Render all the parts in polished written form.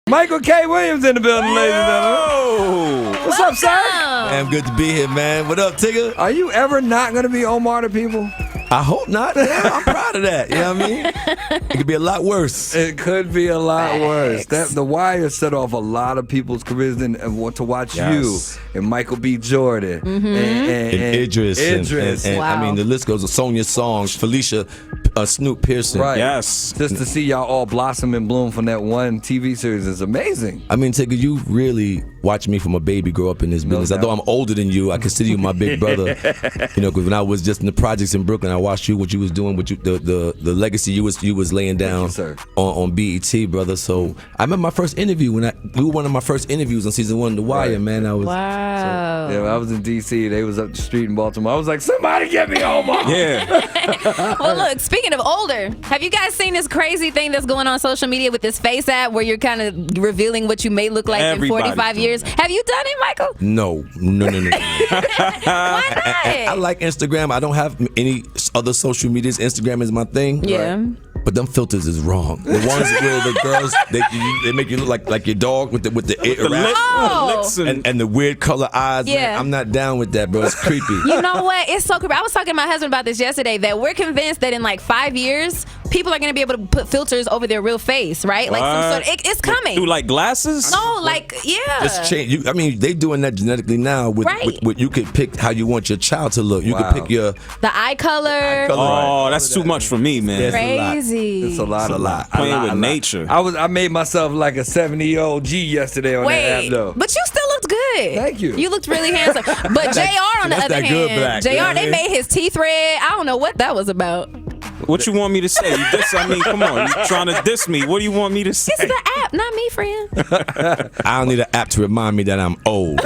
Michael K. Williams in the building, ladies and gentlemen. What's up, sir? Man, good to be here, man. What up, Tigger? Are you ever not going to be Omar to people? I hope not. Yeah, I'm proud of that. You know what I mean? It could be a lot worse. It could be a lot worse. The Wire set off a lot of people's careers and want to watch you and Michael B. Jordan and Idris. And Wow. I mean, the list goes to Sonia Songs, Felicia, Snoop Pearson. Right. Yes. Just to see y'all all blossom and bloom from that one TV series is amazing. I mean, Tigger, you really watched me from a baby grow up in this business. doubt. Although I'm older than you, I consider you my big brother. You know, because when I was just in the projects in Brooklyn, I watched you, what you was doing, the legacy you was laying down sir. on BET, brother. So I remember my first interview we were one of my first interviews on season 1 of The Wire, Right. man. I was Wow. Yeah, when I was in D.C., they was up the street in Baltimore. I was like, somebody get me Omar. Yeah. Well, look, speaking of older, have you guys seen this crazy thing that's going on social media with this face app where you're kind of revealing what you may look like Everybody's in 45 doing years? Have you done it, Michael? No. Why not? I like Instagram. I don't have any other social medias. Instagram is my thing. Yeah. But them filters is wrong. The ones where the girls they make you look like your dog with the The wrap Oh. and the weird color eyes. Man, Yeah. I'm not down with that, bro. It's creepy. You know what? It's so creepy. I was talking to my husband about this yesterday, that we're convinced that in like 5 years, people are going to be able to put filters over their real face, right? Like some sort of, it's coming. Do like glasses? No, like, yeah. Just change. I mean, they doing that genetically now. With you could pick how you want your child to look. You Wow. could pick your. The eye color. Oh, that's too much for me, man. Yes. Crazy. It's a lot. Playing with nature. I made myself like a 70-year-old G yesterday on that Wait, app, though. but you still looked good. Thank you. You looked really handsome. But JR, on the that's other that good hand, black, JR, you know what I they mean? made his teeth red. I don't know what that was about. What you want me to say? Come on. You trying to diss me. What do you want me to say? It's the app, not me, friend. I don't need an app to remind me that I'm old.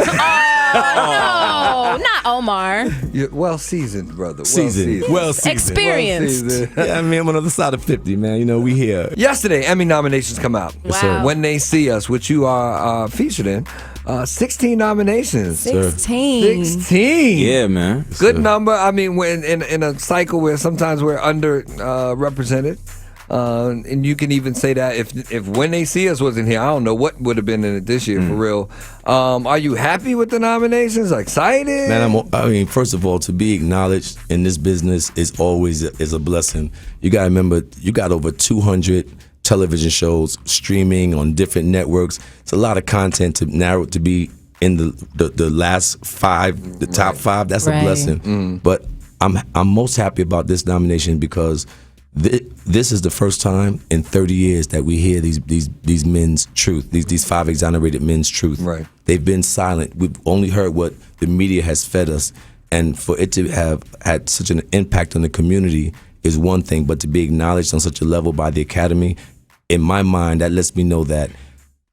Oh, no, not Omar. You're well seasoned, brother. Seasoned. Well seasoned. Experienced. Yeah, I mean, I'm on the other side of 50, man. You know, we here. Yesterday, Emmy nominations come out. Yes, sir. Wow. When They See Us, which you are featured in, 16 nominations. 16. 16. Yeah, man. Good number. I mean, when in a cycle where sometimes we're under represented. And you can even say that if When They See Us wasn't here, I don't know what would have been in it this year for real. Are you happy with the nominations? Excited? Man, I mean, first of all, to be acknowledged in this business is always a blessing. You got to remember, you got over 200 television shows streaming on different networks. It's a lot of content to narrow to be in the last 5, the top 5. That's a blessing. But I'm most happy about this nomination because this is the first time in 30 years that we hear these men's truth, these 5 exonerated men's truth. Right. They've been silent. We've only heard what the media has fed us. And for it to have had such an impact on the community is one thing, but to be acknowledged on such a level by the Academy, in my mind, that lets me know that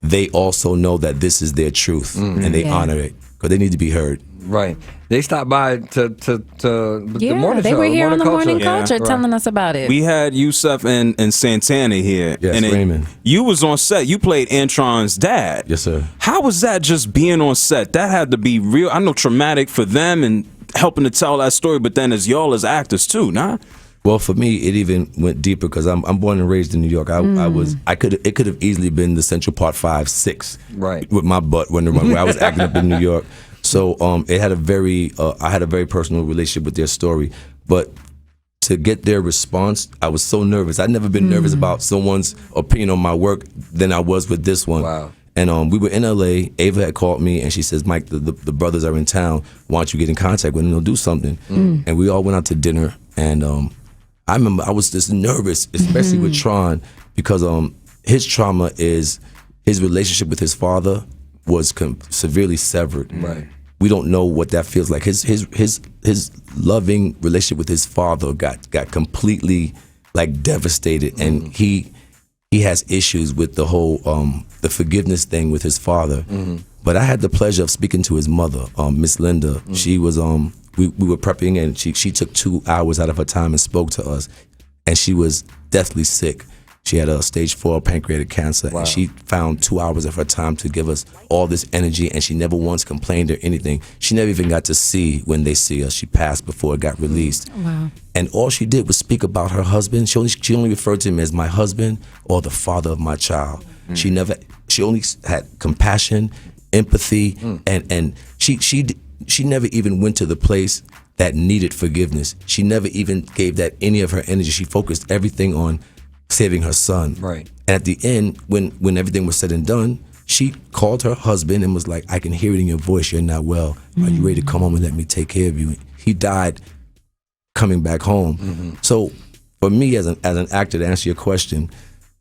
they also know that this is their truth and they honor it because they need to be heard. Right. They stopped by to the morning they show. were here on the Morning Yeah. Culture telling us about it. We had Yusuf and Santana here. Yes, and Raymond. You was on set. You played Antron's dad. Yes, sir. How was that just being on set? That had to be real. I know traumatic for them and helping to tell that story, but then as y'all as actors too, nah? Well, for me, it even went deeper because I'm born and raised in New York. It could have easily been the Central Park 5-6, Right. with my butt when I was acting up in New York. So it had I had a very personal relationship with their story, but to get their response, I was so nervous. I'd never been nervous about someone's opinion on my work than I was with this one. Wow. And we were in LA. Ava had called me and she says, Mike, the brothers are in town. Why don't you get in contact with them? They'll do something. And we all went out to dinner. And I remember I was just nervous, especially with Tron, because his trauma is his relationship with his father was severely severed. Right. We don't know what that feels like. His loving relationship with his father got completely like devastated, and he has issues with the whole the forgiveness thing with his father. But I had the pleasure of speaking to his mother, Miss Linda. She was we were prepping, and she took 2 hours out of her time and spoke to us, and she was deathly sick. She had a stage 4 pancreatic cancer, and she found 2 hours of her time to give us all this energy, and she never once complained or anything. She never even got to see When They See Us. She passed before it got released. Wow. And all she did was speak about her husband. She only referred to him as my husband or the father of my child. She only had compassion, empathy, and she never even went to the place that needed forgiveness. She never even gave that any of her energy. She focused everything on saving her son. Right. And at the end, when everything was said and done, she called her husband and was like, I can hear it in your voice. You're not well. Are you ready to come home and let me take care of you? He died coming back home. So for me as an actor, to answer your question,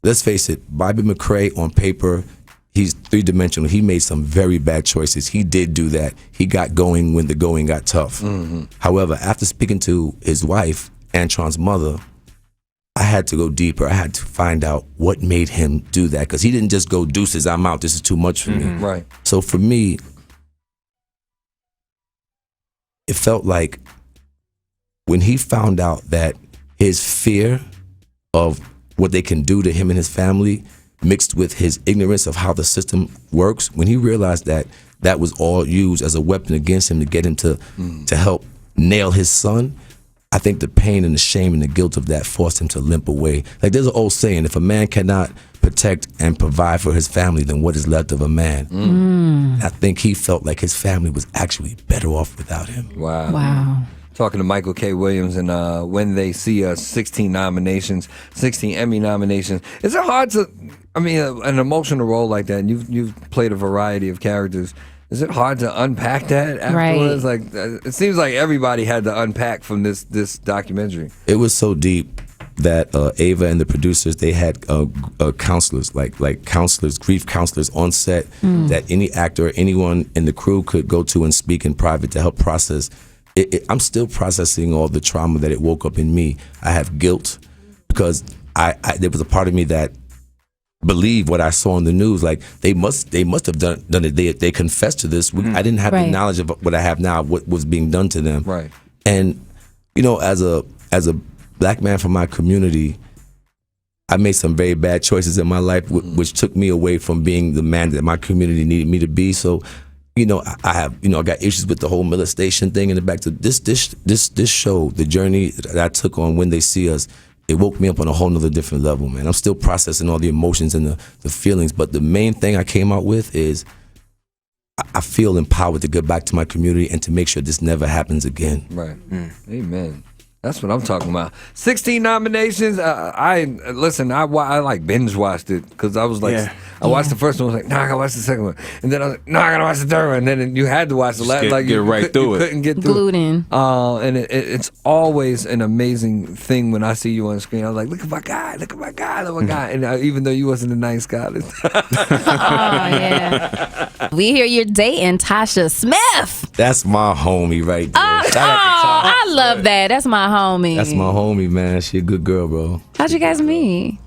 let's face it, Bobby McCrae on paper, he's three-dimensional. He made some very bad choices. He did do that. He got going when the going got tough. However, after speaking to his wife, Antron's mother, I had to go deeper. I had to find out what made him do that, because he didn't just go, deuces, I'm out, this is too much for me. Right. So for me, it felt like when he found out that his fear of what they can do to him and his family mixed with his ignorance of how the system works, when he realized that that was all used as a weapon against him to get him to help nail his son, I think the pain and the shame and the guilt of that forced him to limp away. Like there's an old saying, if a man cannot protect and provide for his family, then what is left of a man? I think he felt like his family was actually better off without him. Wow. Talking to Michael K. Williams, and When They See Us, 16 nominations, 16 Emmy nominations. Is it hard to, an emotional role like that, and you've played a variety of characters, is it hard to unpack that afterwards? Right. Like, it seems like everybody had to unpack from this documentary. It was so deep that Ava and the producers, they had counselors, like counselors, grief counselors on set that any actor or anyone in the crew could go to and speak in private to help process. I'm still processing all the trauma that it woke up in me. I have guilt because there was a part of me that believed what I saw in the news. Like they must have done it. They confessed to this. I didn't have the knowledge of what I have now, what was being done to them. Right. And as a black man from my community, I made some very bad choices in my life, which took me away from being the man that my community needed me to be. So, I have, I got issues with the whole molestation thing. And back to this show, the journey that I took on When They See Us, it woke me up on a whole nother different level, man. I'm still processing all the emotions and the feelings, but the main thing I came out with is I feel empowered to get back to my community and to make sure this never happens again. Right. Amen. That's what I'm talking about. 16 nominations. I like binge watched it because I was like, I watched the first one. I was like, I gotta watch the second one, and then I was like, I gotta watch the third one, and then you had to watch the last. Like get right through it. Couldn't get through. Glued in. And it's always an amazing thing when I see you on screen. I was like, look at my guy, look at my guy, look at my guy. And even though you wasn't a nice guy, We hear you're dating Tasha Smith. That's my homie right there. Shout out to Tasha. I love that. That's my homie. That's my homie, man. She a good girl, bro. How'd you guys meet?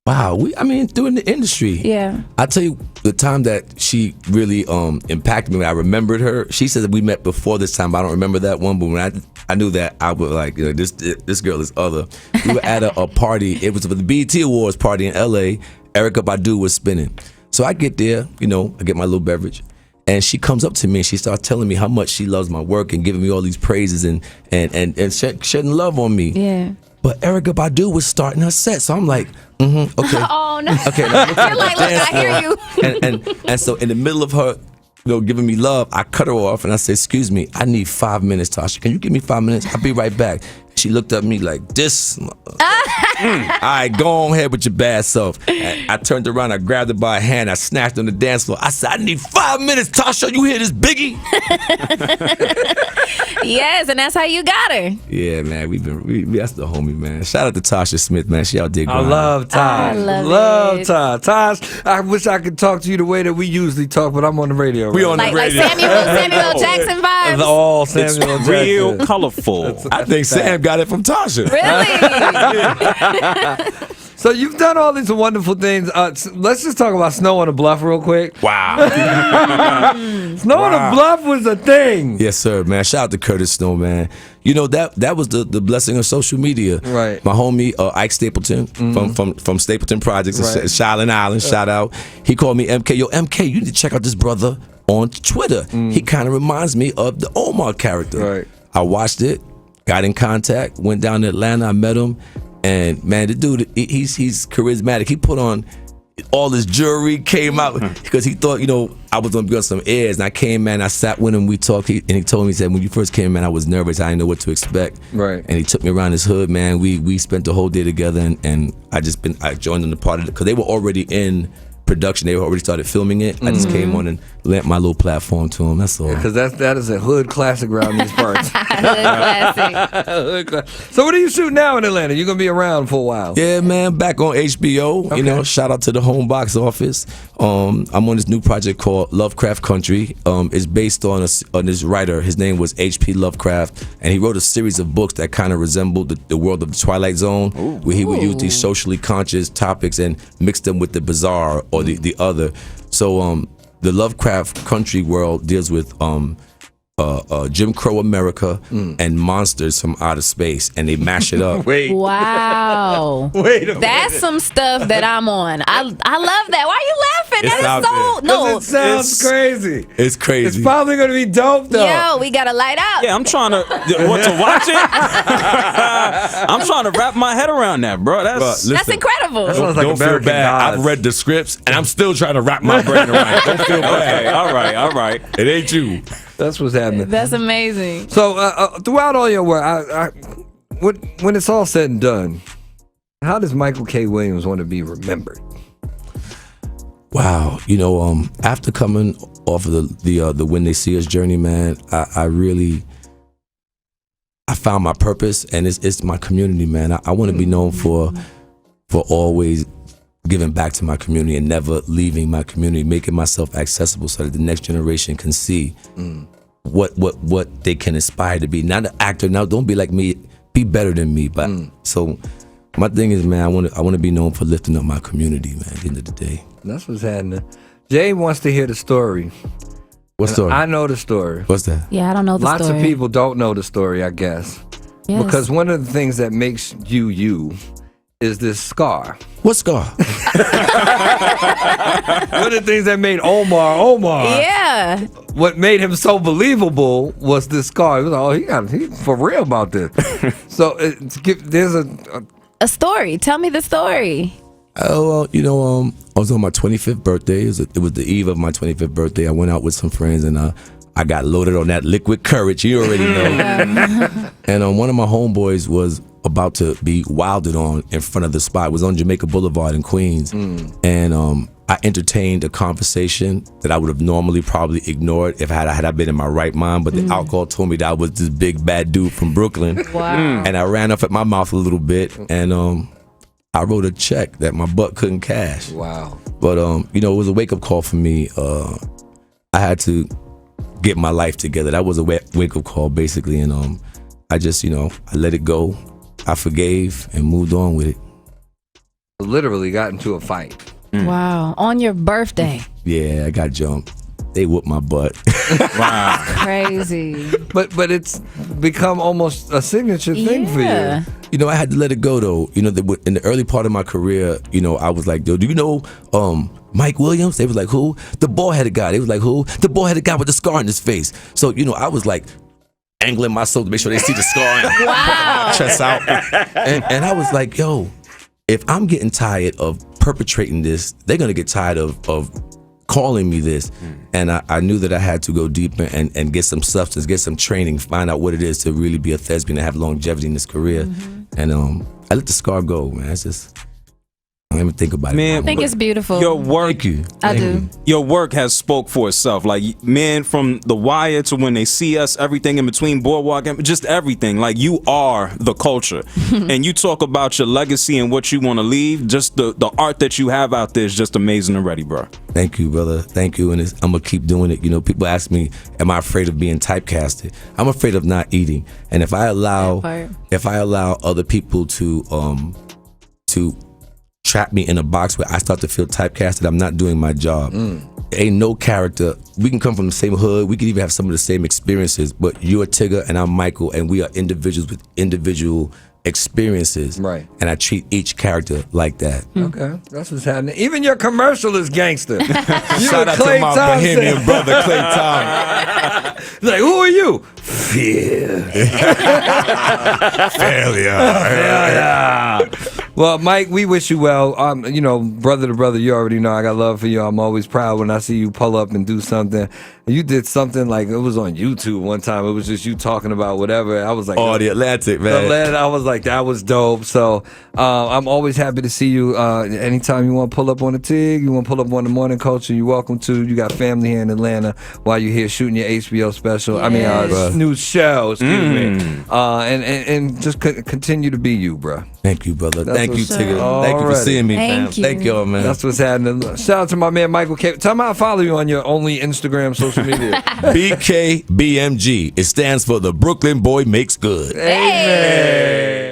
Wow, through in the industry. Yeah. I tell you, the time that she really impacted me, when I remembered her, she said that we met before this time, but I don't remember that one. But when I knew that, I was like, this girl is other. We were at a party. It was for the BET Awards party in LA. Erykah Badu was spinning. So I get there, I get my little beverage. And she comes up to me and she starts telling me how much she loves my work and giving me all these praises and shedding love on me. Yeah. But Erykah Badu was starting her set, so I'm like, okay. Oh no. Okay. Now, You're like, look, I hear you. and so in the middle of her, giving me love, I cut her off and I said, excuse me, I need 5 minutes, Tasha. Can you give me 5 minutes? I'll be right back. She looked at me like this. All right, go on ahead with your bad self. And I turned around, I grabbed her by a hand, I snatched on the dance floor. I said, I need 5 minutes, Tasha. You hear this, Biggie? Yes, and that's how you got her. Yeah, man, that's the homie, man. Shout out to Tasha Smith, man. She out there I grinding. love Tosh. I love it. Tosh. Tosh, I wish I could talk to you the way that we usually talk, but I'm on the radio. We on the Like radio. Samuel Jackson vibes. All Samuel It's Jackson. real colorful. I think Sam got it from Tasha. Really? So you've done all these wonderful things. Let's just talk about Snow on the Bluff real quick. Wow. Snow on the Bluff was a thing. Yes, sir, man. Shout out to Curtis Snow, man. That was the blessing of social media. Right. My homie Ike Stapleton from Stapleton Projects, Right. Shiloh Island. Shout out. He called me MK. Yo, MK, you need to check out this brother on Twitter. He kind of reminds me of the Omar character. Right. I watched it, got in contact, went down to Atlanta. I met him, and man, the dude, he's charismatic. He put on all his jewelry came out because he thought, I was gonna be on some airs. And I came, man. I sat with him. We talked, and he told me, he said, when you first came, man, I was nervous. I didn't know what to expect. Right. And he took me around his hood, man. We spent the whole day together, and I joined in the part of it because they were already in production. They already started filming it. I just came on and lent my little platform to him. That's all. Because that is a hood classic around these parts. Classic. So what are you shooting now in Atlanta? You're gonna be around for a while. Yeah, man, back on HBO. Okay. Shout out to the home box office. I'm on this new project called Lovecraft Country. It's based on this writer. His name was H.P. Lovecraft, and he wrote a series of books that kind of resembled the world of the Twilight Zone, where he would use these socially conscious topics and mix them with the bizarre or the other. So the Lovecraft Country world deals with Jim Crow America and monsters from outer space, and they mash it up. Wait. Wow. Wait a minute. That's some stuff that I'm on. I love that. Why are you laughing? It's That out is so no. It sounds crazy. It's crazy. It's probably gonna be dope though. Yo, we gotta light up. Yeah, I'm trying to watch it. I'm trying to wrap my head around that, bro. That's Listen, incredible. Sounds like don't feel American bad. Gods. I've read the scripts, and I'm still trying to wrap my brain around it. Don't feel bad. Okay, all right. It ain't you. That's what's happening. That's amazing. So throughout all your work, when it's all said and done, how does Michael K. Williams want to be remembered? Wow, after coming off of the When They See Us journey, man, I found my purpose, and it's my community, man. I want to be known for always giving back to my community and never leaving my community, making myself accessible so that the next generation can see what they can aspire to be. Not an actor. Now, don't be like me. Be better than me. But so my thing is, man, I want to be known for lifting up my community, man. At the end of the day. That's what's happening. Jay wants to hear the story. What story? I know the story. What's that? Yeah, I don't know the Lots story. of people don't know the story, I guess. Yes. Because one of the things that makes you is this scar. What scar? One of the things that made Omar. Yeah. What made him so believable was this scar. It was like, he for real about this. So there's A story. Tell me the story. Oh, well, I was on my 25th birthday. It was the eve of my 25th birthday. I went out with some friends, and I got loaded on that liquid courage. You already know. And one of my homeboys was about to be wilded on in front of the spot. It was on Jamaica Boulevard in Queens. And I entertained a conversation that I would have normally probably ignored if had I been in my right mind. But the alcohol told me that I was this big bad dude from Brooklyn. Wow. And I ran up at my mouth a little bit, and I wrote a check that my butt couldn't cash. wow. But it was a wake up call for me. I had to get my life together. That was a wake up call, basically. And I just, I let it go. I forgave and moved on with it. Literally got into a fight. Wow. On your birthday. Yeah, I got jumped. They whooped my butt. Wow. Crazy. But it's become almost a signature thing for Yeah. you. I had to let it go though. In the early part of my career, I was like, do you know Mike Williams? They was like, who? The bald-headed guy. They was like, who? The bald-headed guy with the scar on his face. So, I was like angling myself to make sure they see the scar and Wow. chest out. And I was like, yo, if I'm getting tired of perpetrating this, they're gonna get tired of calling me this. And I knew that I had to go deeper and get some substance, get some training, find out what it is to really be a thespian and have longevity in this career. And I let the scar go, man. It's just, I don't even think about it. Man, I think it's beautiful. Your work, Thank you. I Thank do. you. your work has spoke for itself. Like, man, from The Wire to When They See Us, everything in between, Boardwalk, just everything. Like, you are the culture. And you talk about your legacy and what you want to leave. Just the art that you have out there is just amazing already, bro. Thank you, brother. Thank you. And I'm going to keep doing it. People ask me, am I afraid of being typecasted? I'm afraid of not eating. And if I allow other people to trap me in a box where I start to feel typecasted, I'm not doing my job. Ain't no character. We can come from the same hood. We can even have some of the same experiences, but you're Tigger and I'm Michael, and we are individuals with individual experiences. Right. And I treat each character like that. Okay, that's what's happening. Even your commercial is gangster. Shout out to my Bohemian brother, Clay Thompson. Like, who are you? Fear. Failure. Yeah. Well, Mike, we wish you well. You know, brother to brother, you already know I got love for you. I'm always proud when I see you pull up and do something. You did something like it was on YouTube one time. It was just you talking about whatever. I was like, Oh, the Atlantic, man. I was like, that was dope. So I'm always happy to see you. Anytime you want to pull up on the TIG, you want to pull up on the Morning Culture, you're welcome to. You got family here in Atlanta while you're here shooting your HBO special. I mean, new show, excuse me. And just continue to be you, bro. Thank you, brother. Thank you, what's Tigger. up. Thank you for Alrighty. seeing me, Thank fam. you. Thank y'all, man. That's what's happening. Shout out to my man Michael K. Tell me how to follow you on your only Instagram social media. BKBMG. It stands for the Brooklyn Boy Makes Good. Amen.